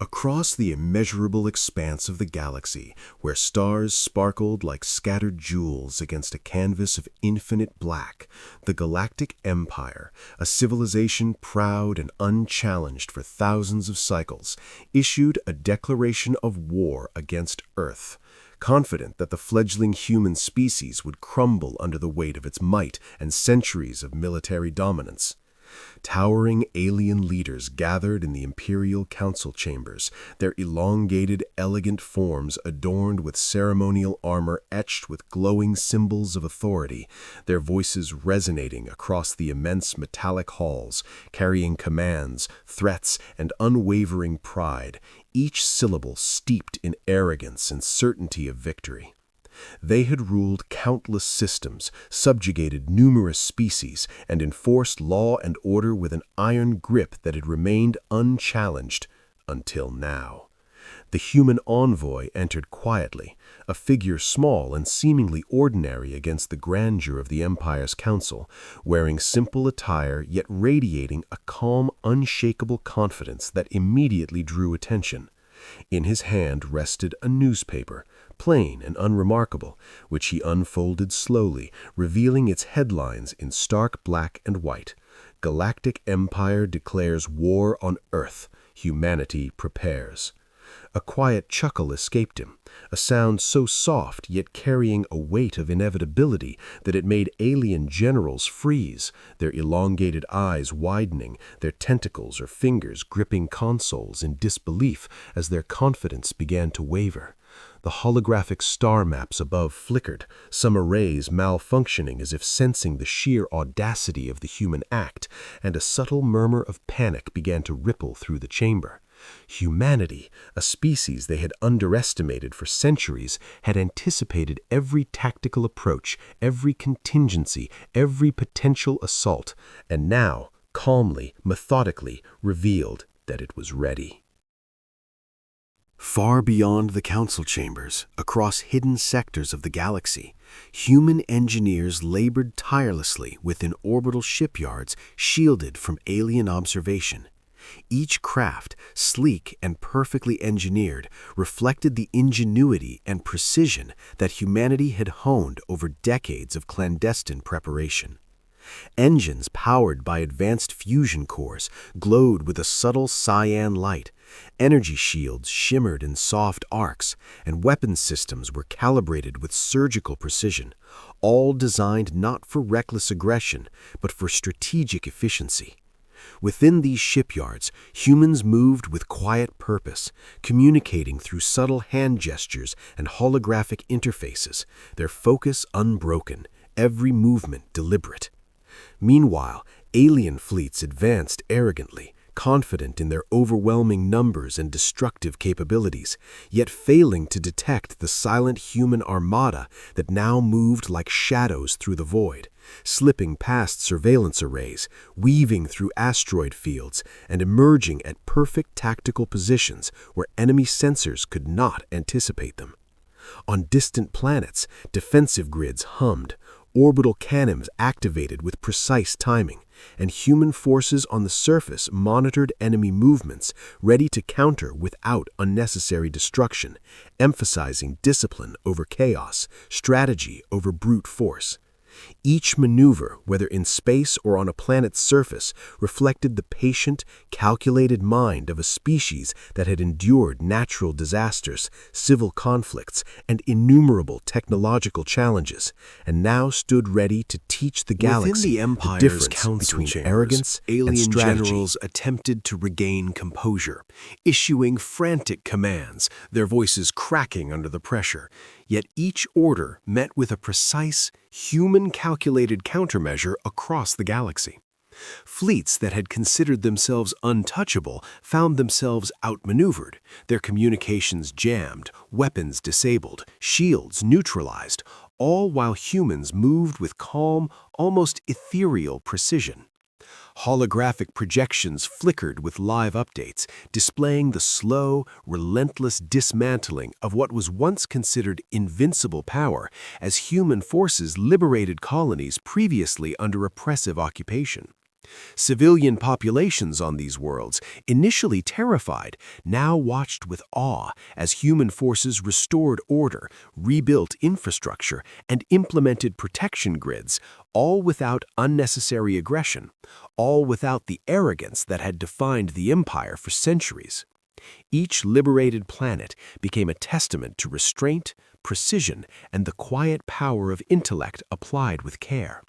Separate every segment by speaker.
Speaker 1: Across the immeasurable expanse of the galaxy, where stars sparkled like scattered jewels against a canvas of infinite black, the Galactic Empire, a civilization proud and unchallenged for thousands of cycles, issued a declaration of war against Earth, confident that the fledgling human species would crumble under the weight of its might and centuries of military dominance. Towering alien leaders gathered in the Imperial Council chambers, their elongated, elegant forms adorned with ceremonial armor etched with glowing symbols of authority, their voices resonating across the immense metallic halls, carrying commands, threats, and unwavering pride, each syllable steeped in arrogance and certainty of victory. They had ruled countless systems, subjugated numerous species, and enforced law and order with an iron grip that had remained unchallenged until now. The human envoy entered quietly, a figure small and seemingly ordinary against the grandeur of the Empire's council, wearing simple attire yet radiating a calm, unshakable confidence that immediately drew attention. In his hand rested a newspaper, plain and unremarkable, which he unfolded slowly, revealing its headlines in stark black and white. Galactic Empire declares war on Earth. Humanity prepares. A quiet chuckle escaped him, a sound so soft yet carrying a weight of inevitability that it made alien generals freeze, their elongated eyes widening, their tentacles or fingers gripping consoles in disbelief as their confidence began to waver. The holographic star maps above flickered, some arrays malfunctioning as if sensing the sheer audacity of the human act, and a subtle murmur of panic began to ripple through the chamber. Humanity, a species they had underestimated for centuries, had anticipated every tactical approach, every contingency, every potential assault, and now, calmly, methodically, revealed that it was ready. Far beyond the council chambers, across hidden sectors of the galaxy, human engineers labored tirelessly within orbital shipyards shielded from alien observation. Each craft, sleek and perfectly engineered, reflected the ingenuity and precision that humanity had honed over decades of clandestine preparation. Engines powered by advanced fusion cores glowed with a subtle cyan light, energy shields shimmered in soft arcs, and weapons systems were calibrated with surgical precision, all designed not for reckless aggression, but for strategic efficiency. Within these shipyards, humans moved with quiet purpose, communicating through subtle hand gestures and holographic interfaces, their focus unbroken, every movement deliberate. Meanwhile, alien fleets advanced arrogantly, confident in their overwhelming numbers and destructive capabilities, yet failing to detect the silent human armada that now moved like shadows through the void, slipping past surveillance arrays, weaving through asteroid fields, and emerging at perfect tactical positions where enemy sensors could not anticipate them. On distant planets, defensive grids hummed, orbital cannons activated with precise timing, and human forces on the surface monitored enemy movements, ready to counter without unnecessary destruction, emphasizing discipline over chaos, strategy over brute force. Each maneuver, whether in space or on a planet's surface, reflected the patient, calculated mind of a species that had endured natural disasters, civil conflicts, and innumerable technological challenges, and now stood ready to teach the galaxy the difference between arrogance and strategy. Generals attempted to regain composure, issuing frantic commands, their voices cracking under the pressure. Yet each order met with a precise, human-calculated countermeasure across the galaxy. Fleets that had considered themselves untouchable found themselves outmaneuvered, their communications jammed, weapons disabled, shields neutralized, all while humans moved with calm, almost ethereal precision. Holographic projections flickered with live updates, displaying the slow, relentless dismantling of what was once considered invincible power as human forces liberated colonies previously under oppressive occupation. Civilian populations on these worlds, initially terrified, now watched with awe as human forces restored order, rebuilt infrastructure, and implemented protection grids, all without unnecessary aggression, all without the arrogance that had defined the empire for centuries. Each liberated planet became a testament to restraint, precision, and the quiet power of intellect applied with care.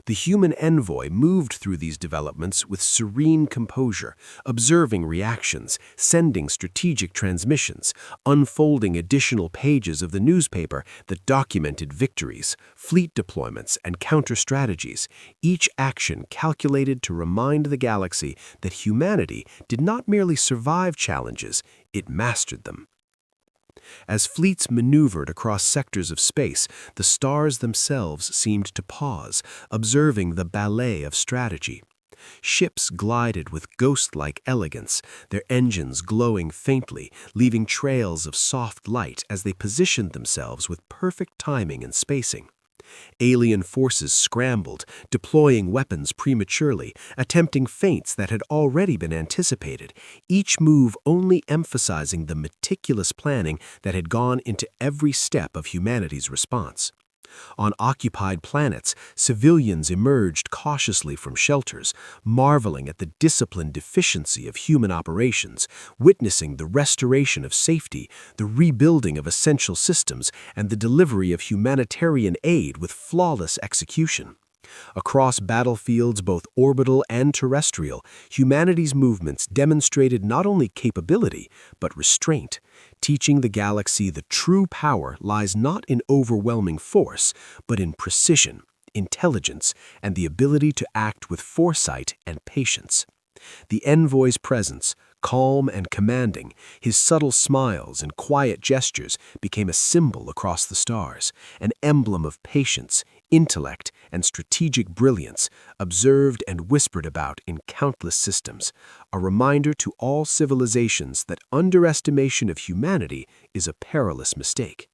Speaker 1: The human envoy moved through these developments with serene composure, observing reactions, sending strategic transmissions, unfolding additional pages of the newspaper that documented victories, fleet deployments, and counter-strategies, each action calculated to remind the galaxy that humanity did not merely survive challenges, it mastered them. As fleets maneuvered across sectors of space, the stars themselves seemed to pause, observing the ballet of strategy. Ships glided with ghost-like elegance, their engines glowing faintly, leaving trails of soft light as they positioned themselves with perfect timing and spacing. Alien forces scrambled, deploying weapons prematurely, attempting feints that had already been anticipated, each move only emphasizing the meticulous planning that had gone into every step of humanity's response. On occupied planets, civilians emerged cautiously from shelters, marveling at the disciplined efficiency of human operations, witnessing the restoration of safety, the rebuilding of essential systems, and the delivery of humanitarian aid with flawless execution. Across battlefields both orbital and terrestrial, humanity's movements demonstrated not only capability, but restraint, teaching the galaxy the true power lies not in overwhelming force, but in precision, intelligence, and the ability to act with foresight and patience. The envoy's presence, calm and commanding, his subtle smiles and quiet gestures became a symbol across the stars, an emblem of patience, intellect, and strategic brilliance, observed and whispered about in countless systems, a reminder to all civilizations that underestimation of humanity is a perilous mistake.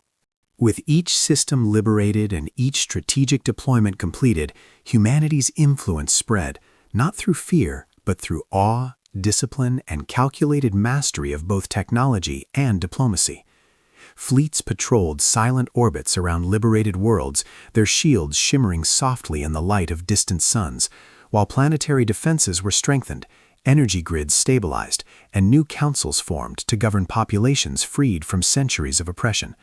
Speaker 1: With each system liberated and each strategic deployment completed, humanity's influence spread, not through fear, but through awe, discipline, and calculated mastery of both technology and diplomacy. Fleets patrolled silent orbits around liberated worlds, their shields shimmering softly in the light of distant suns, while planetary defenses were strengthened, energy grids stabilized, and new councils formed to govern populations freed from centuries of oppression.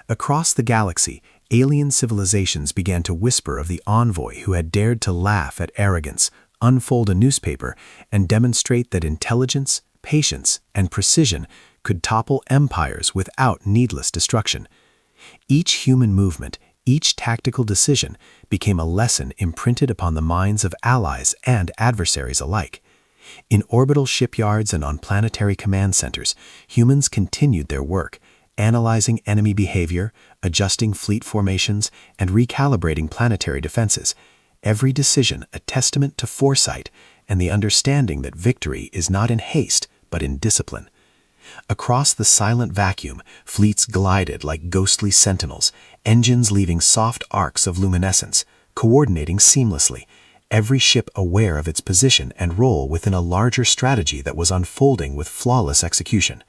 Speaker 1: Across the galaxy, alien civilizations began to whisper of the envoy who had dared to laugh at arrogance, unfold a newspaper, and demonstrate that intelligence, patience, and precision could topple empires without needless destruction. Each human movement, each tactical decision became a lesson imprinted upon the minds of allies and adversaries alike. In orbital shipyards and on planetary command centers, humans continued their work, analyzing enemy behavior, adjusting fleet formations, and recalibrating planetary defenses. Every decision a testament to foresight and the understanding that victory is not in haste, but in discipline. Across the silent vacuum, fleets glided like ghostly sentinels, engines leaving soft arcs of luminescence, coordinating seamlessly, every ship aware of its position and role within a larger strategy that was unfolding with flawless execution.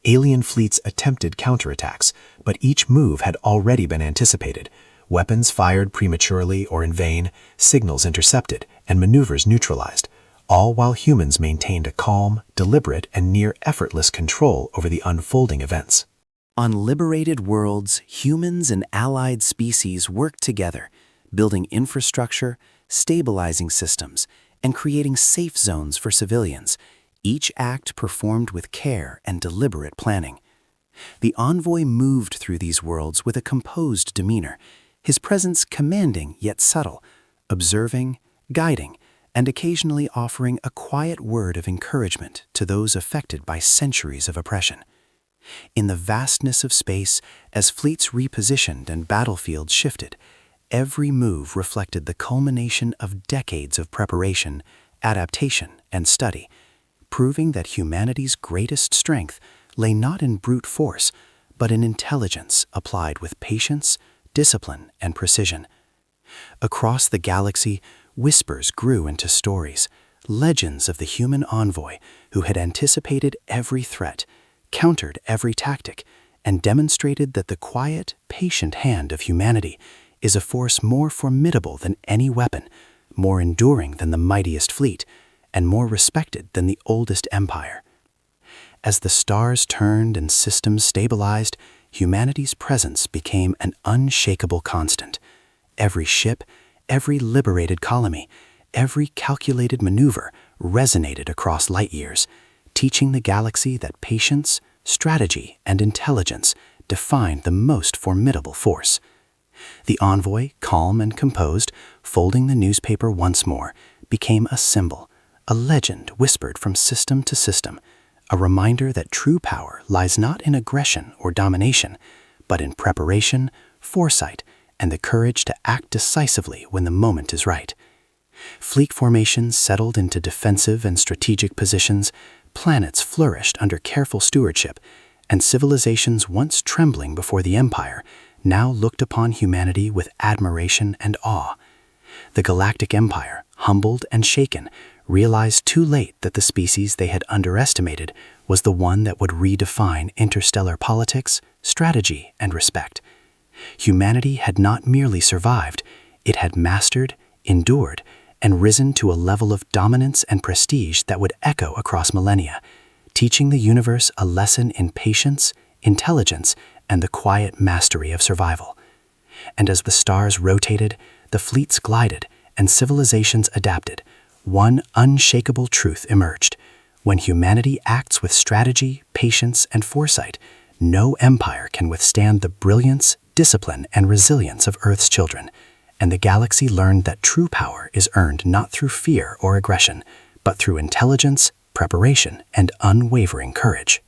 Speaker 1: Alien fleets attempted counterattacks, but each move had already been anticipated. Weapons fired prematurely or in vain, signals intercepted, and maneuvers neutralized, all while humans maintained a calm, deliberate, and near-effortless control over the unfolding events. On liberated worlds, humans and allied species worked together, building infrastructure, stabilizing systems, and creating safe zones for civilians, each act performed with care and deliberate planning. The envoy moved through these worlds with a composed demeanor, his presence commanding yet subtle, observing, guiding, and occasionally offering a quiet word of encouragement to those affected by centuries of oppression. In the vastness of space, as fleets repositioned and battlefields shifted, every move reflected the culmination of decades of preparation, adaptation, and study, proving that humanity's greatest strength lay not in brute force, but in intelligence applied with patience, discipline, and precision. Across the galaxy,
Speaker 2: whispers grew into stories, legends of the human envoy who had anticipated every threat, countered every tactic, and demonstrated that the quiet, patient hand of humanity is a force more formidable than any weapon, more enduring than the mightiest fleet, and more respected than the oldest empire. As the stars turned and systems stabilized, humanity's presence became an unshakable constant. Every ship, every liberated colony, every calculated maneuver resonated across light years, teaching the galaxy that patience, strategy, and intelligence defined the most formidable force. The envoy, calm and composed, folding the newspaper once more, became a symbol, a legend whispered from system to system, a reminder that true power lies not in aggression or domination, but in preparation, foresight, and the courage to act decisively when the moment is right. Fleet formations settled into defensive and strategic positions, planets flourished under careful stewardship, and civilizations once trembling before the Empire now looked upon humanity with admiration and awe. The Galactic Empire, humbled and shaken, realized too late that the species they had underestimated was the one that would redefine interstellar politics, strategy, and respect. Humanity had not merely survived, it had mastered, endured, and risen to a level of dominance and prestige that would echo across millennia, teaching the universe a lesson in patience, intelligence, and the quiet mastery of survival. And as the stars rotated, the fleets glided, and civilizations adapted, one unshakable truth emerged. When humanity acts with strategy, patience, and foresight, no empire can withstand the brilliance, discipline, and resilience of Earth's children. And the galaxy learned that true power is earned not through fear or aggression, but through intelligence, preparation, and unwavering courage.